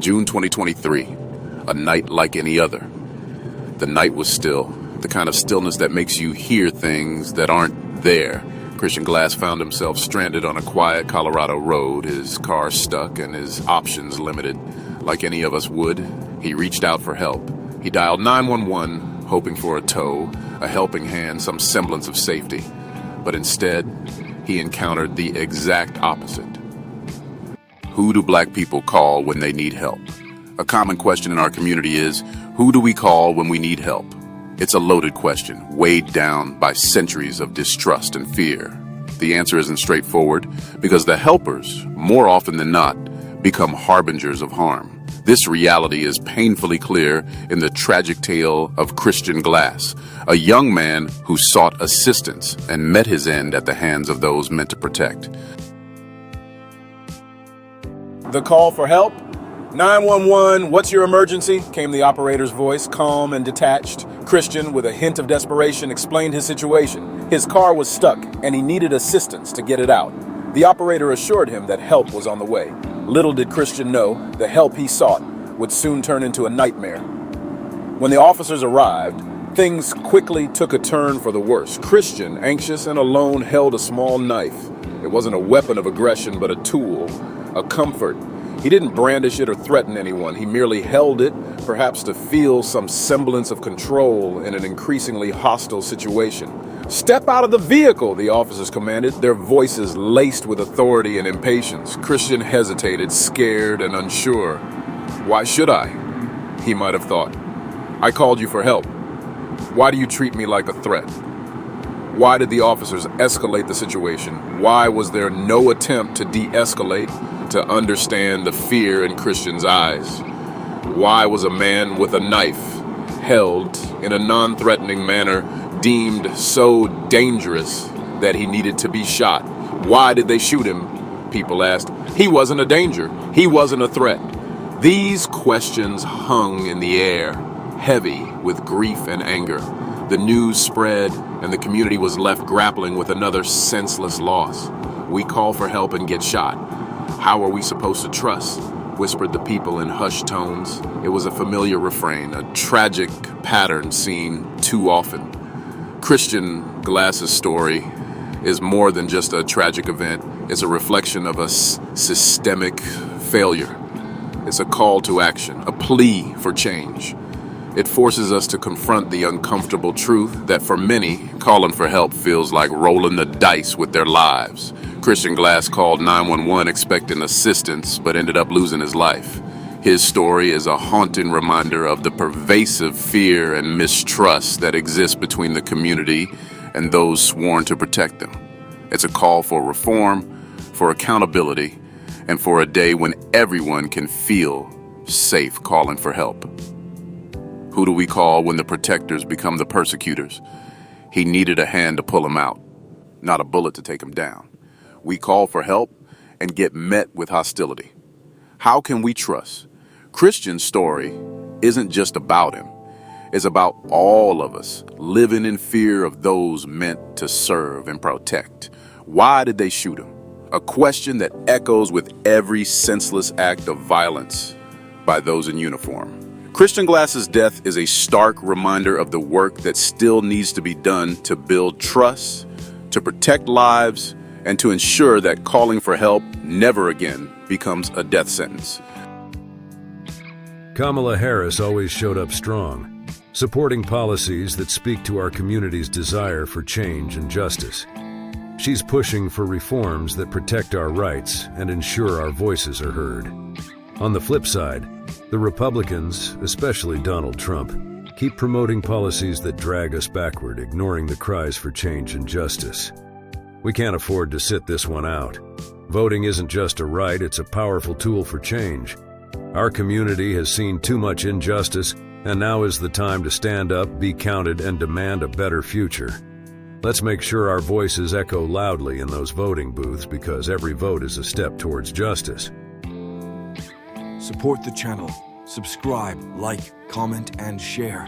June 2023, a night like any other. The night was still, the kind of stillness that makes you hear things that aren't there. Christian Glass found himself stranded on a quiet Colorado road, his car stuck and his options limited. Like any of us would, he reached out for help. He dialed 911, hoping for a tow, a helping hand, some semblance of safety. But instead, he encountered the exact opposite. Who do black people call when they need help? A common question in our community is, who do we call when we need help? It's a loaded question, weighed down by centuries of distrust and fear. The answer isn't straightforward, because the helpers, more often than not, become harbingers of harm. This reality is painfully clear in the tragic tale of Christian Glass, a young man who sought assistance and met his end at the hands of those meant to protect. The call for help? 911, what's your emergency? Came the operator's voice, calm and detached. Christian, with a hint of desperation, explained his situation. His car was stuck, and he needed assistance to get it out. The operator assured him that help was on the way. Little did Christian know, the help he sought would soon turn into a nightmare. When the officers arrived, things quickly took a turn for the worse. Christian, anxious and alone, held a small knife. It wasn't a weapon of aggression, but a tool, a comfort. He didn't brandish it or threaten anyone. He merely held it, perhaps to feel some semblance of control in an increasingly hostile situation. "Step out of the vehicle," the officers commanded, their voices laced with authority and impatience. Christian hesitated, scared and unsure. "Why should I?" he might have thought. "I called you for help. Why do you treat me like a threat?" Why did the officers escalate the situation? Why was there no attempt to de-escalate, to understand the fear in Christian's eyes? Why was a man with a knife held in a non-threatening manner deemed so dangerous that he needed to be shot? Why did they shoot him? People asked. He wasn't a danger. He wasn't a threat. These questions hung in the air, heavy with grief and anger. The news spread, and the community was left grappling with another senseless loss. We call for help and get shot. How are we supposed to trust? Whispered the people in hushed tones. It was a familiar refrain, a tragic pattern seen too often. Christian Glass's story is more than just a tragic event. It's a reflection of a systemic failure. It's a call to action, a plea for change. It forces us to confront the uncomfortable truth that for many, calling for help feels like rolling the dice with their lives. Christian Glass called 911 expecting assistance, but ended up losing his life. His story is a haunting reminder of the pervasive fear and mistrust that exists between the community and those sworn to protect them. It's a call for reform, for accountability, and for a day when everyone can feel safe calling for help. Who do we call when the protectors become the persecutors? He needed a hand to pull him out, not a bullet to take him down. We call for help and get met with hostility. How can we trust? Christian's story isn't just about him. It's about all of us living in fear of those meant to serve and protect. Why did they shoot him? A question that echoes with every senseless act of violence by those in uniform. Christian Glass's death is a stark reminder of the work that still needs to be done to build trust, to protect lives, and to ensure that calling for help never again becomes a death sentence. Kamala Harris always showed up strong, supporting policies that speak to our community's desire for change and justice. She's pushing for reforms that protect our rights and ensure our voices are heard. On the flip side, the Republicans, especially Donald Trump, keep promoting policies that drag us backward, ignoring the cries for change and justice. We can't afford to sit this one out. Voting isn't just a right, it's a powerful tool for change. Our community has seen too much injustice, and now is the time to stand up, be counted, and demand a better future. Let's make sure our voices echo loudly in those voting booths, because every vote is a step towards justice. Support the channel. Subscribe, like, comment, and share.